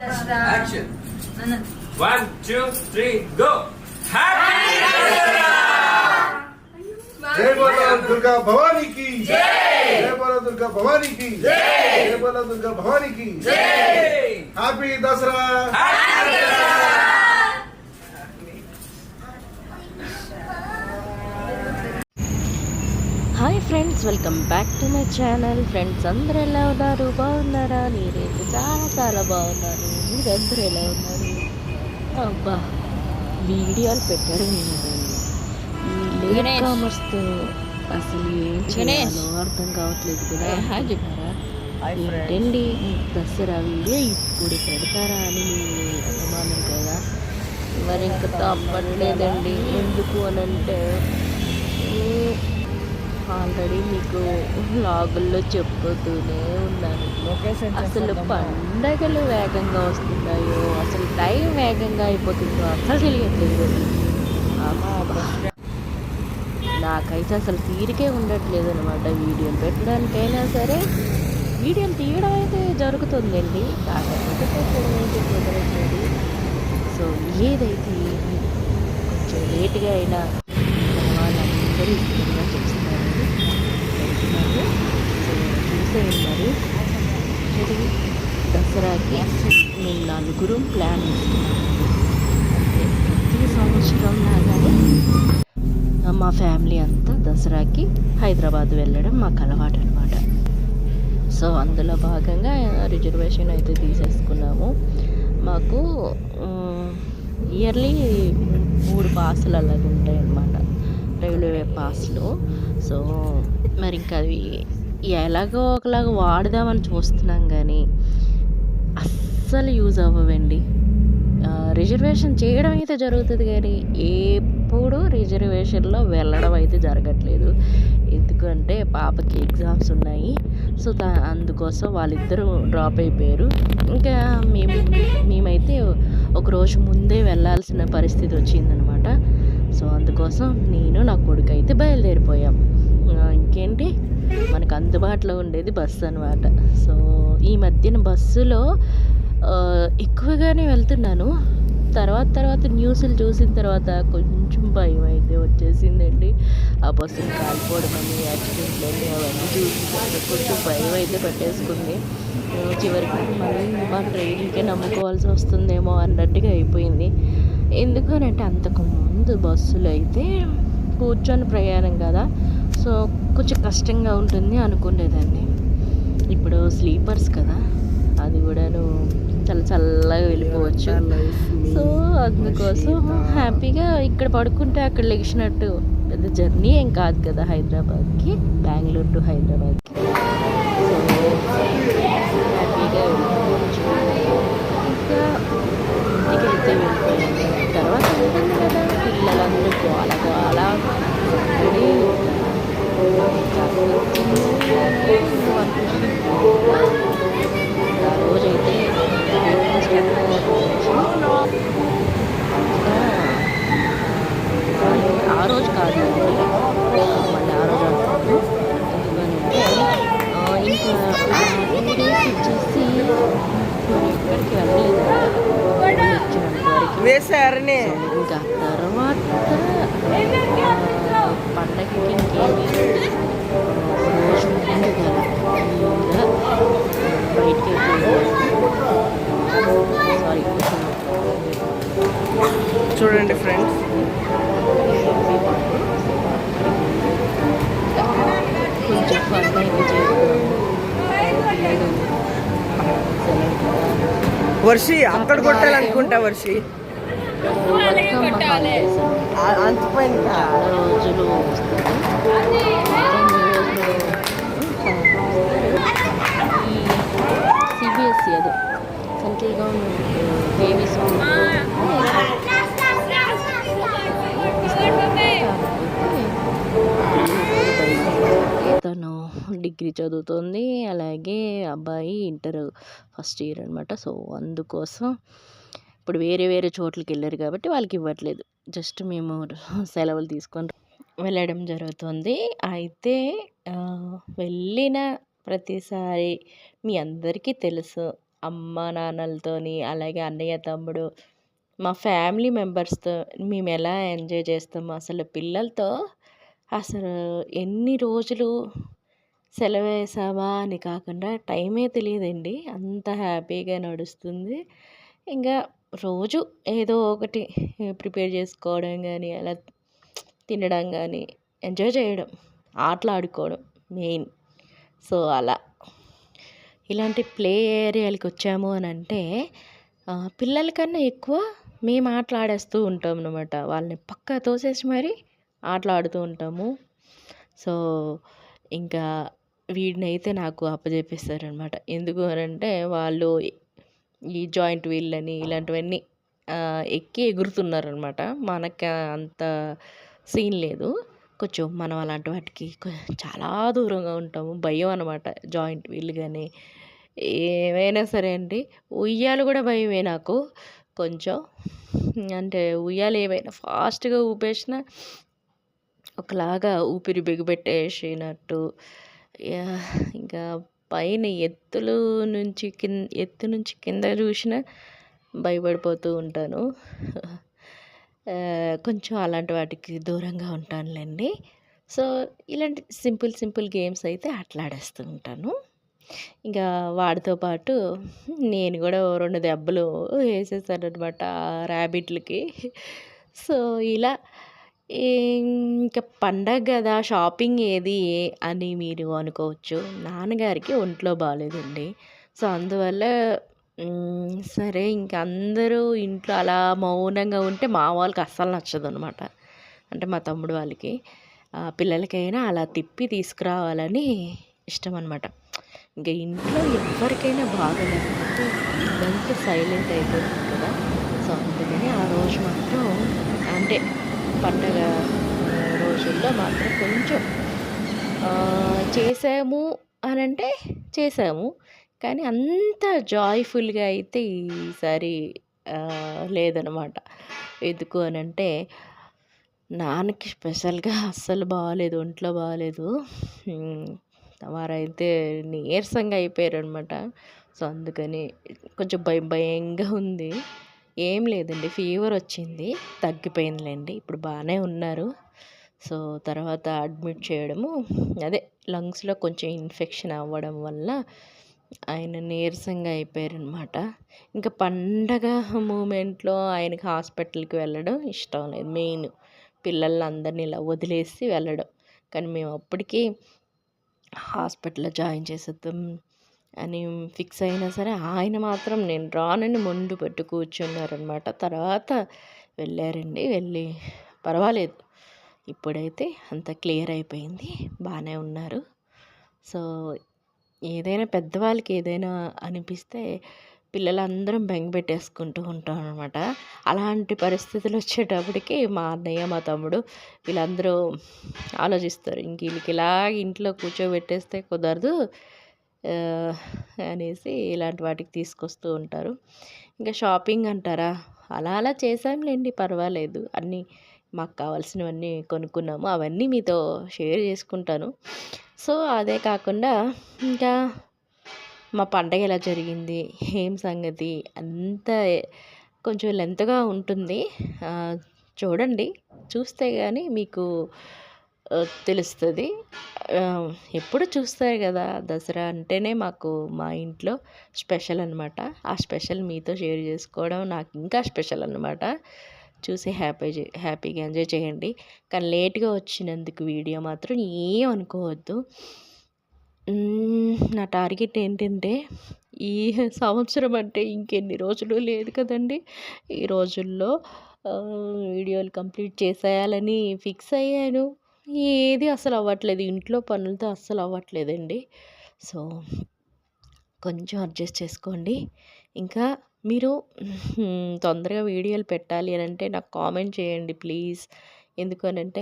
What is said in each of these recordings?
Action. 1, 2, 3, go. Happy जय बोलो दुर्गा भवानी की जय बोलो दुर्गा भवानी की जय बोलो दुर्गा भवानी की Day. Happy Dasara hi friends, welcome back to my channel. Friends అందరూ ఎలా ఉన్నారు? బాగున్నారా? నేనైతే చాలా చాలా బాగున్నాను. మీరందరూ ఎలా ఉన్నారు? అబ్బా, వీడియోలు పెట్టడం ఏంటండి ఈ లేట్ కామర్స్తో అసలు ఏం చేయాలో అర్థం కావట్లేదు కదా. హాయ్ చెప్పారా? ఏంటండి దసరా వీడియో ఇప్పుడు పెడతారా అని మీరు అనుమానం కదా. మరి ఇంకా తప్పట్లేదండి. ఎందుకు అని అంటే ఆల్రెడీ మీకు వ్లాగుల్లో చెప్పుతూనే ఉన్నాను. అసలు పండగలు వేగంగా వస్తున్నాయో, అసలు టైం వేగంగా అయిపోతుందో అసలు తెలియట్లేదు. నాకైతే అసలు తీరికే ఉండట్లేదు అనమాట. వీడియోలు పెట్టడానికైనా సరే వీడియోలు తీయడం అయితే జరుగుతుందండి, కాకపోతే పెట్టడం అయితే కుదరట్లేదు. సో ఏదైతే కొంచెం లేట్గా అయినా వాళ్ళందరూ ఇష్టంగా చూస్తున్నారండి, పెడుతున్నారు. సో చూసేయండి. మరి దసరాకి మేము నలుగురు ప్లాన్ చేస్తున్నాము. ప్రతి సంవత్సరం లాగానే మా ఫ్యామిలీ అంతా దసరాకి హైదరాబాద్ వెళ్ళడం మాకు అలవాటు అనమాట. సో అందులో భాగంగా రిజర్వేషన్ అయితే తీసేసుకున్నాము. మాకు ఇయర్లీ 3 పాసులు అలాగ ఉంటాయి అన్నమాట, రైల్వే పాస్లు. సో మరి ఇంకా అవి ఎలాగో ఒకలాగా వాడదామని చూస్తున్నాం, కానీ అస్సలు యూజ్ అవ్వవండి. రిజర్వేషన్ చేయడం అయితే జరుగుతుంది, కానీ ఎప్పుడు రిజర్వేషన్లో వెళ్ళడం అయితే జరగట్లేదు. ఎందుకంటే పాపకి ఎగ్జామ్స్ ఉన్నాయి. సో అందుకోసం వాళ్ళిద్దరూ డ్రాప్ అయిపోయారు. ఇంకా మేమైతే ఒకరోజు ముందే వెళ్ళాల్సిన పరిస్థితి వచ్చిందనమాట. సో అందుకోసం నేను నా కొడుకు అయితే బయలుదేరిపోయాం. ఇంకేంటి, మనకు అందుబాటులో ఉండేది బస్సు అనమాట. సో ఈ మధ్యన బస్సులో ఎక్కువగానే వెళ్తున్నాను. తర్వాత న్యూస్లు చూసిన తర్వాత కొంచెం భయం అయితే వచ్చేసిందండి. ఆ బస్సులు కాలిపోవడం అని, యాక్సిడెంట్లు అని అవన్నీ చూసిన తర్వాత కొంచెం భయం అయితే పట్టేసుకుంది. చివరికి మళ్ళీ మా ట్రైన్కే నమ్ముకోవాల్సి వస్తుందేమో అన్నట్టుగా అయిపోయింది. ఎందుకనంటే అంతకుముందు బస్సులు అయితే కూర్చొని ప్రయాణం కదా, సో కొంచెం కష్టంగా ఉంటుంది అనుకునేదాన్ని. ఇప్పుడు స్లీపర్స్ కదా, అది కూడాను చాలా చల్లగా వెళ్ళిపోవచ్చు. సో అందుకోసం హ్యాపీగా ఇక్కడ పడుకుంటే అక్కడ లెగిసినట్టు పెద్ద జర్నీ ఏం కాదు కదా హైదరాబాద్కి, బెంగళూరు టు హైదరాబాద్కి. సో హ్యాపీగా వెళ్ళిపోవచ్చు. ఇంకా ఇంటికి అయితే వెళ్ళిపోయాను. తర్వాత ఉంటుంది కదా, పిల్లలందరూ గోల ఆ రోజైతే ఆ రోజు కాదు, మళ్ళీ ఆ రోజు అంటారు. ఎందుకంటే ఇంకా 2 days వచ్చేసి ఎక్కడికి వెళ్ళలేదు వచ్చినంత వరకు వేసారని. ఇంకా తర్వాత పండగకి ఇంకేమి రోజు ముందు కదా బయటికి సారీ చూడండి ఫ్రెండ్స్, కొంచెం ఫన్ అయితే చేస్తాము. వర్షి అక్కడ కొట్టాలనుకుంటా. వర్షి అంతపోయింది, చాలా రోజులు వస్తుంది. ఈ సిబిఎస్ఈ అదే సెంట్రల్ గవర్నమెంట్ బేబీస్ తను డిగ్రీ చదువుతుంది, అలాగే అబ్బాయి ఇంటర్ ఫస్ట్ ఇయర్ అనమాట. సో అందుకోసం ఇప్పుడు వేరే చోట్లకి వెళ్ళారు కాబట్టి వాళ్ళకి ఇవ్వట్లేదు. జస్ట్ మేము సెలవులు తీసుకొని వెళ్ళడం జరుగుతుంది. అయితే వెళ్ళిన ప్రతిసారి మీ అందరికీ తెలుసు, అమ్మ నాన్నలతోని, అలాగే అన్నయ్య, తమ్ముడు, మా ఫ్యామిలీ మెంబర్స్‌తో మేము ఎలా ఎంజాయ్ చేస్తామో అసలు పిల్లలతో అసలు ఎన్ని రోజులు సెలవేసామా అని కాకుండా టైమే తెలియదండి. అంత హ్యాపీగా నడుస్తుంది. ఇంకా రోజు ఏదో ఒకటి ప్రిపేర్ చేసుకోవడం గానీ, అలా తినడం గానీ, ఎంజాయ్ చేయడం, ఆటలాడుకోవడం మెయిన్. సో, అలా ఇలాంటి ప్లే ఏరియాలకి వచ్చాము అని అంటే పిల్లల కన్నా ఎక్కువ మేము ఆటలాడేస్తూ ఉంటాం అనమాట. వాళ్ళని పక్కా తోసేసి మరీ ఆటలాడుతూ ఉంటాము. సో, ఇంకా వీడినైతే నాకు అప్పజెప్పేసారనమాట. ఎందుకు అనంటే వాళ్ళు ఈ జాయింట్ వీల్‌లని ఇలాంటివన్నీ ఎక్కి ఎగురుతున్నారనమాట. మనకి అంత సీన్ లేదు. కొంచెం మనం అలాంటి వాటికి చాలా దూరంగా ఉంటాము. భయం అనమాట. జాయింట్ వీల్ గానీ, ఏవైనా సరే అండి. ఉయ్యాల కూడా భయమే నాకు కొంచెం. అంటే ఉయ్యాల ఏమైనా ఫాస్ట్‌గా ఊపేసినా ఒకలాగా ఊపిరి బిగబెట్టేసినట్టు. ఇంకా పైన ఎత్తు నుంచి కింద చూసినా భయపడిపోతూ ఉంటాను. కొంచెం అలాంటి వాటికి దూరంగా ఉంటానులెండి. సో, ఇలాంటి సింపుల్ గేమ్స్ అయితే ఆటలాడేస్తూ ఉంటాను. ఇంకా వాడితో పాటు నేను కూడా ఓ 2 దెబ్బలు వేసేసాననమాట ఆ ర్యాబిట్‌లకి. సో, ఇలా ఇంకా పండగ గదా! షాపింగ్ ఏది అని మీరు అనుకోవచ్చు. నాన్నగారికి ఒంట్లో బాలేదండి. సో, అందువల్ల సరే ఇంక అందరూ ఇంట్లో అలా మౌనంగా ఉంటే మా వాళ్ళకి అస్సలు నచ్చదనమాట. అంటే మా తమ్ముడు వాళ్ళకి. పిల్లలకైనా అలా తిప్పి తీసుకురావాలని ఇష్టమనమాట. ఇంక ఇంట్లో ఎవ్వరికైనా బాగోలేకపోతే ఇల్లంతా సైలెంట్ అయిపోతుంది కదా! సో, అందుకని ఆ రోజు మాత్రం అంటే పండగ రోజుల్లో మాత్రం కొంచెం చేసాము అనంటే చేసాము. కానీ అంత జాయ్‌ఫుల్‌గా అయితే ఈసారి లేదనమాట. ఎందుకు అనంటే నాన్నకి స్పెషల్‌గా అస్సలు బాలేదు. ఒంట్లో బాలేదు. వారైతే నీరసంగా అయిపోయారనమాట. సో, అందుకని కొంచెం భయంగా ఉంది. ఏం లేదండి. ఫీవర్ వచ్చింది. తగ్గిపోయిందిలెండి. ఇప్పుడు బానే ఉన్నారు. సో, తర్వాత అడ్మిట్ చేయడము అదే లంగ్స్‌లో కొంచెం ఇన్ఫెక్షన్ అవ్వడం వల్ల ఆయన నీరసంగా అయిపోయారనమాట. ఇంకా పండగ మూమెంట్‌లో ఆయనకి హాస్పిటల్‌కి వెళ్ళడం ఇష్టం లేదు మెయిన్. పిల్లలందరిని ఇలా వదిలేసి వెళ్ళడం. కానీ మేము అప్పటికి హాస్పిటల్‌లో జాయిన్ చేసేద్దాం అని ఫిక్స్ అయినా సరే ఆయన మాత్రం నేను రానని మొండి పెట్టి కూర్చున్నారనమాట. తర్వాత వెళ్ళారండి. వెళ్ళి పర్వాలేదు. ఇప్పుడైతే అంత క్లియర్ అయిపోయింది. బానే ఉన్నారు. సో, ఏదైనా పెద్దవాళ్ళకి ఏదైనా అనిపిస్తే పిల్లలందరం బెంగపెట్టేసుకుంటూ ఉంటాం అనమాట. అలాంటి పరిస్థితులు వచ్చేటప్పటికి మా అన్నయ్య, మా తమ్ముడు వీళ్ళందరూ ఆలోచిస్తారు. ఇంక వీళ్ళకి ఇలాగ ఇంట్లో కూర్చోబెట్టేస్తే కుదరదు అనేసి ఇలాంటి వాటికి తీసుకొస్తూ ఉంటారు. ఇంకా షాపింగ్ అంటారా? అలా చేసాంలేండి పర్వాలేదు. అన్నీ మాకు కావాల్సినవన్నీ కొనుక్కున్నాము. అవన్నీ మీతో షేర్ చేసుకుంటాను. సో, అదే కాకుండా ఇంకా మా పండగ ఎలా జరిగింది? ఏం సంగతి? అంతా కొంచెం లెంత్‌గా ఉంటుంది. చూడండి. చూస్తే గానీ మీకు తెలుస్తది. ఎప్పుడు చూస్తారు గదా! దసరా అంటేనే మాకు మా ఇంట్లో స్పెషల్ అనమాట. ఆ స్పెషల్ మీతో షేర్ చేసుకోవడం నాకు ఇంకా స్పెషల్ అనమాట. చూసి హ్యాపీగా ఎంజాయ్ చేయండి. కానీ లేట్‌గా వచ్చినందుకు వీడియో మాత్రం ఏం అనుకోవద్దు. నా టార్గెట్ ఏంటంటే ఈ సంవత్సరం అంటే ఇంకెన్ని రోజులు లేదు కదండీ! ఈ రోజుల్లో వీడియోలు కంప్లీట్ చేసేయాలని ఫిక్స్ అయ్యాను. ఏది అసలు అవ్వట్లేదు. ఇంట్లో పనులతో అస్సలు అవ్వట్లేదండి. సో, కొంచెం అడ్జస్ట్ చేసుకోండి. ఇంకా మీరు తొందరగా వీడియోలు పెట్టాలి అనంటే నాకు కామెంట్ చేయండి ప్లీజ్. ఎందుకు అనంటే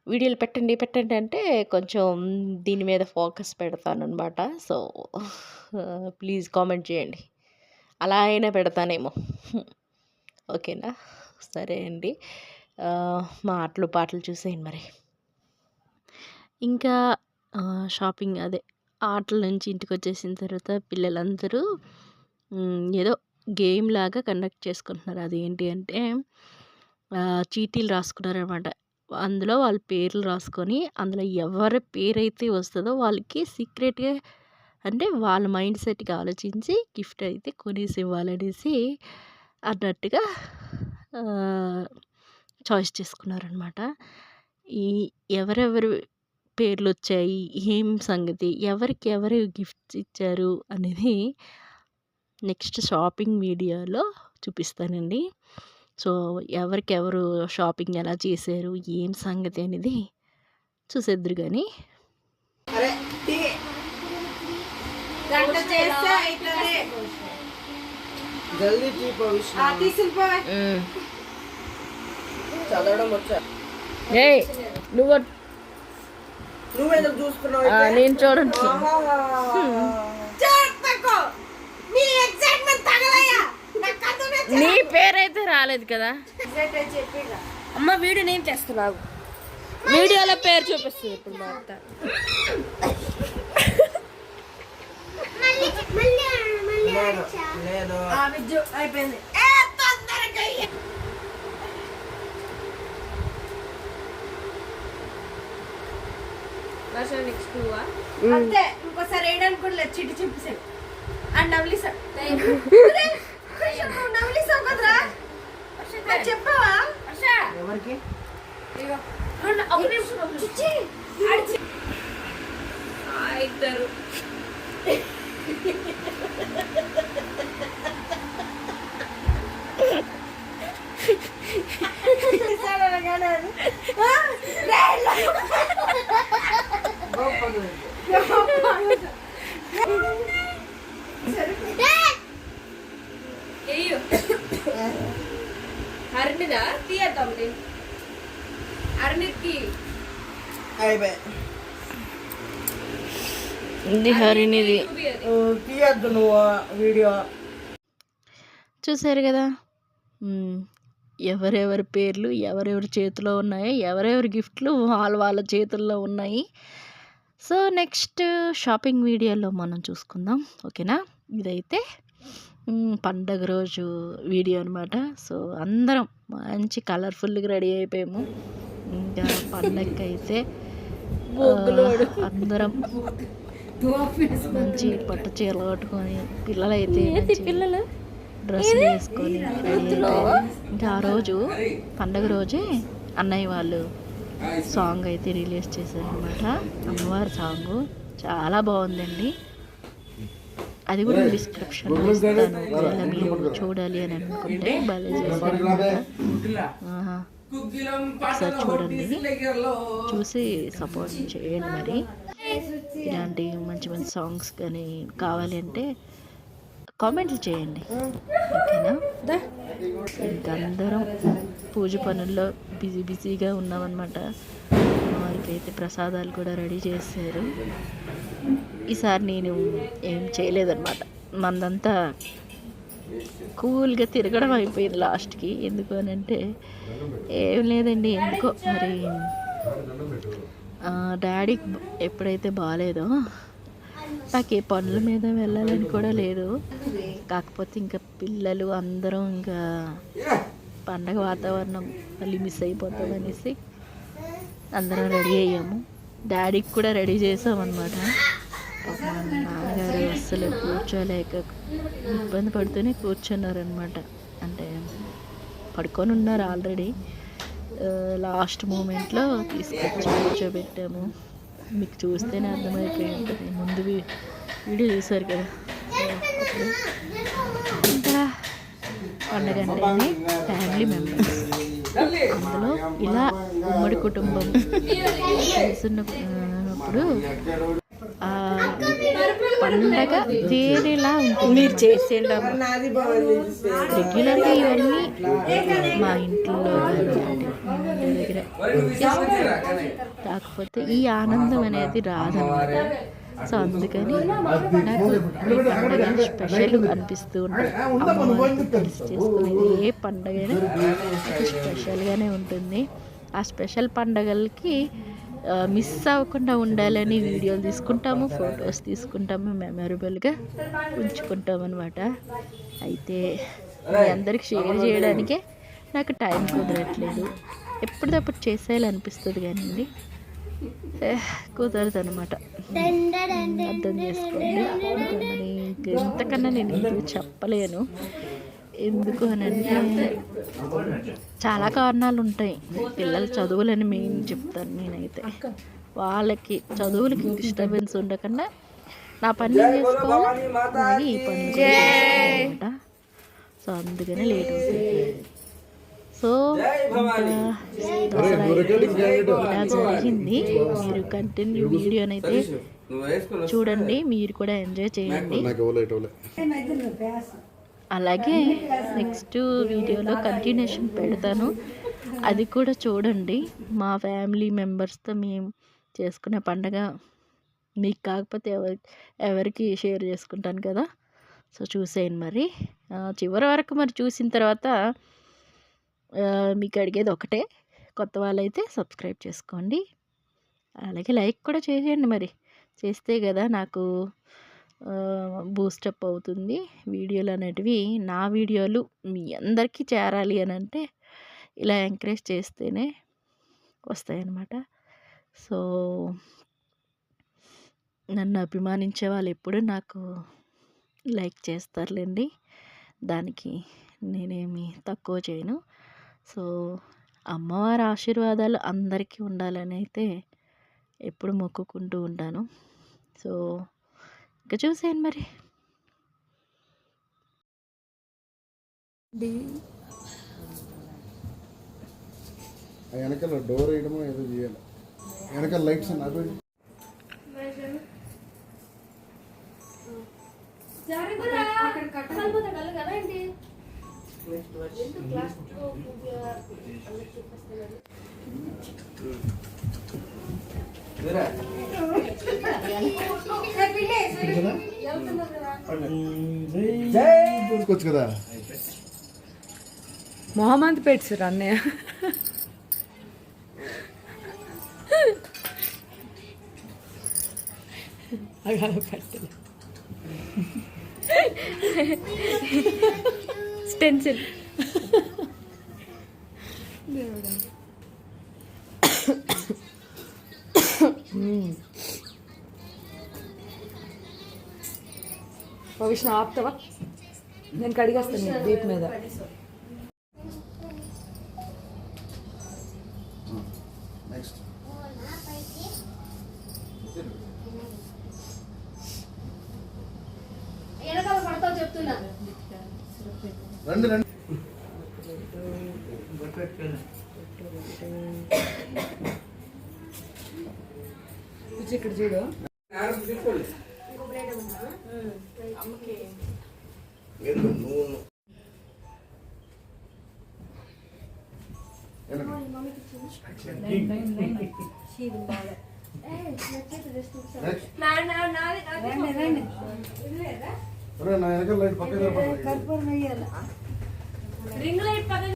వీడియోలు పెట్టండి అంటే కొంచెం దీని మీద ఫోకస్ పెడతాననమాట. సో, ప్లీజ్ కామెంట్ చేయండి. అలా అయినా పెడతానేమో. ఓకేనా? సరే అండి. మా ఆటలు పాటలు చూసేయండి మరి. ఇంకా షాపింగ్ అదే ఆటల నుంచి ఇంటికొచ్చేసిన తర్వాత పిల్లలందరూ ఏదో గేమ్ లాగా కండక్ట్ చేసుకుంటున్నారు. అదేంటి అంటే చీటీలు రాసుకున్నారనమాట. అందులో వాళ్ళ పేర్లు రాసుకొని అందులో ఎవరి పేరైతే వస్తుందో వాళ్ళకి సీక్రెట్గా అంటే వాళ్ళ మైండ్ సెట్కి ఆలోచించి గిఫ్ట్ అయితే కొనేసి ఇవ్వాలనేసి అన్నట్టుగా చాయిస్ చేసుకున్నారనమాట. ఈ ఎవరెవరు పేర్లు వచ్చాయి, ఏం సంగతి, ఎవరికి ఎవరు గిఫ్ట్స్ ఇచ్చారు అనేది నెక్స్ట్ షాపింగ్ వీడియోలో చూపిస్తానండి. సో ఎవరికెవరు షాపింగ్ ఎలా చేశారు, ఏం సంగతి అనేది చూసేద్దరు. కానీ చదవడం వచ్చా? నువ్వేదో చూసుకున్నావు? నేను చూడండి. నీ పేరైతే రాలేదు కదా అమ్మ. వీడియో నేను తెస్తున్నావు, వీడియోలో పేరు చూపిస్తుంది ఇప్పుడు మా అత్త. లేదు అయిపోయింది. అంతే, ఇంకోసారి వేయడానికి కూడా లేదు. చిట్టి చూపిస్తాడు అండ్ నవ్లిసా నవ్లిసావు కదరా, చెప్పావా? ఎవరికి? ఇద్దరు హరినిదా తీయద్దాం. హరినికి ఇది హరినిది. తీయద్దు నువ్వు వీడియో. చూసారు కదా ఎవరెవరి పేర్లు ఎవరెవరి చేతిలో ఉన్నాయో, ఎవరెవరి గిఫ్ట్లు వాళ్ళ చేతుల్లో ఉన్నాయి. సో నెక్స్ట్ షాపింగ్ వీడియోలో మనం చూసుకుందాం, ఓకేనా? ఇదైతే పండగ రోజు వీడియో అనమాట. సో అందరం మంచి కలర్ఫుల్గా రెడీ అయిపోయాము. ఇంకా పండగకి అయితే అందరం మంచి పట్టు చీరలు కట్టుకొని, పిల్లలైతే పిల్లలు డ్రెస్సులు వేసుకొని రెడీ అయిపోయారు. ఇంకా ఆ రోజు పండగ రోజే అన్నయ్య వాళ్ళు సాంగ్ అయితే రిలీజ్ చేశారనమాట. అమ్మవారి సాంగ్ చాలా బాగుందండి. అది కూడా డిస్క్రిప్షన్లో ఇస్తాను, ఒకవేళ మీరు చూడాలి అని అనుకుంటే. భలే చేశారనమాట. ఒకసారి చూడండి, చూసి సపోర్ట్ చేయండి. మరి ఇలాంటి మంచి మంచి సాంగ్స్ కానీ కావాలి అంటే కామెంట్లు చేయండి, ఓకేనా? ఇంకా అందరం పూజ పనుల్లో బిజీగా ఉన్నామన్నమాట. వారికి అయితే ప్రసాదాలు కూడా రెడీ చేశారు. ఈసారి నేను ఏం చేయలేదన్నమాట. మందంతా కూల్గా తిరగడం అయిపోయింది లాస్ట్కి. ఎందుకు అని అంటే ఏం లేదండి, ఎందుకో మరి డాడీకి ఎప్పుడైతే బాగాలేదో నాకు ఏ పనుల మీద వెళ్ళాలని కూడా లేదు. కాకపోతే ఇంకా పిల్లలు అందరం ఇంకా పండగ వాతావరణం మళ్ళీ మిస్ అయిపోతాం అనేసి అందరం రెడీ అయ్యాము. డాడీకి కూడా రెడీ చేసామన్నమాట. మా నాన్నగారు అస్సలు కూర్చోలేక ఇబ్బంది పడుతూనే కూర్చున్నారనమాట. అంటే పడుకొని ఉన్నారు ఆల్రెడీ. లాస్ట్ మూమెంట్లో తీసుకొచ్చి కూర్చోబెట్టాము. మీకు చూస్తేనే అర్థమైపోయి ఉంటుంది, ముందు వీడియో చూసారు కదా. ఇంకా పండగ అంటేనే ఫ్యామిలీ మెంబర్స్, అందులో ఇలా ఉమ్మడి కుటుంబం కలిసినప్పుడు పండగ వేరేలా ఉంటుంది. మీరు చేసేలా రెగ్యులర్గా ఇవన్నీ మా ఇంట్లో దగ్గర, కాకపోతే ఈ ఆనందం అనేది రాదన్నమాట. సో అందుకని నాకు ఈ పండుగ స్పెషల్ అనిపిస్తూ ఉంటుంది. అమ్మవారితో కలిసి చేసుకునేది ఏ పండుగ అయినా స్పెషల్గానే ఉంటుంది. ఆ స్పెషల్ పండుగలకి మిస్ అవ్వకుండా ఉండాలని వీడియోలు తీసుకుంటాము, ఫొటోస్ తీసుకుంటాము, మెమరబుల్గా ఉంచుకుంటాం అనమాట. అయితే మీ అందరికి షేర్ చేయడానికే నాకు టైం కుదరట్లేదు. ఎప్పటికప్పుడు చేసేయాలనిపిస్తుంది కానీ కుదరదు అనమాట. అర్థం చేసుకోండి. మరి ఇంతకన్నా నేను ఎందుకు చెప్పలేను. ఎందుకు అని అంటే చాలా కారణాలు ఉంటాయి. పిల్లల చదువులని మెయిన్ చెప్తాను నేనైతే. వాళ్ళకి చదువులకి డిస్టర్బెన్స్ ఉండకుండా నా పని చేసుకోవాలి, అలాగే ఈ పని అనమాట. సో అందుకనే లేట్ అవుతుంది. సో ఇలా జరిగింది. మీరు కంటిన్యూ వీడియోనైతే చూడండి, మీరు కూడా ఎంజాయ్ చేయండి. అలాగే నెక్స్ట్ వీడియోలో కంటిన్యూషన్ పెడతాను, అది కూడా చూడండి. మా ఫ్యామిలీ మెంబర్స్తో మేము చేసుకునే పండగ మీకు కాకపోతే ఎవరికి షేర్ చేసుకుంటాను కదా. సో చూసేయండి మరి చివరి వరకు. మరి చూసిన తర్వాత మీకు అడిగేది ఒకటే, కొత్త వాళ్ళైతే సబ్స్క్రైబ్ చేసుకోండి, అలాగే లైక్ కూడా చేయండి. మరి చేస్తే కదా నాకు బూస్టప్ అవుతుంది. వీడియోలు అనేటివి, నా వీడియోలు మీ అందరికీ చేరాలి అని అంటే ఇలా ఎంకరేజ్ చేస్తేనే వస్తాయన్నమాట. సో నన్ను అభిమానించే వాళ్ళు ఎప్పుడు నాకు లైక్ చేస్తారులేండి, దానికి నేనేమి తక్కువ చేయను. సో అమ్మవారి ఆశీర్వాదాలు అందరికీ ఉండాలని అయితే ఎప్పుడు మొక్కుకుంటూ ఉంటాను. సో ఇంకా చూసేయండి మరి. వెనకాల డోర్ వేయడమో ఏదో చేయాలి. వెనకాల లైట్స్ నాకు చూసుకోవచ్చు కదా. మొహమ్మద్ పెట్టారు అన్నయ్య. స్టెన్సిల్ భవిష్య ఆపుతావా? నేను కడిగేస్తాను దీప్ మీద. నెక్స్ట్ రండి రండి. ఇక్కడ చూడు. నా వెనకాల లైట్ పక్కన కర్పూరం వేయాలి. రింగ్ లైట్ పక్కన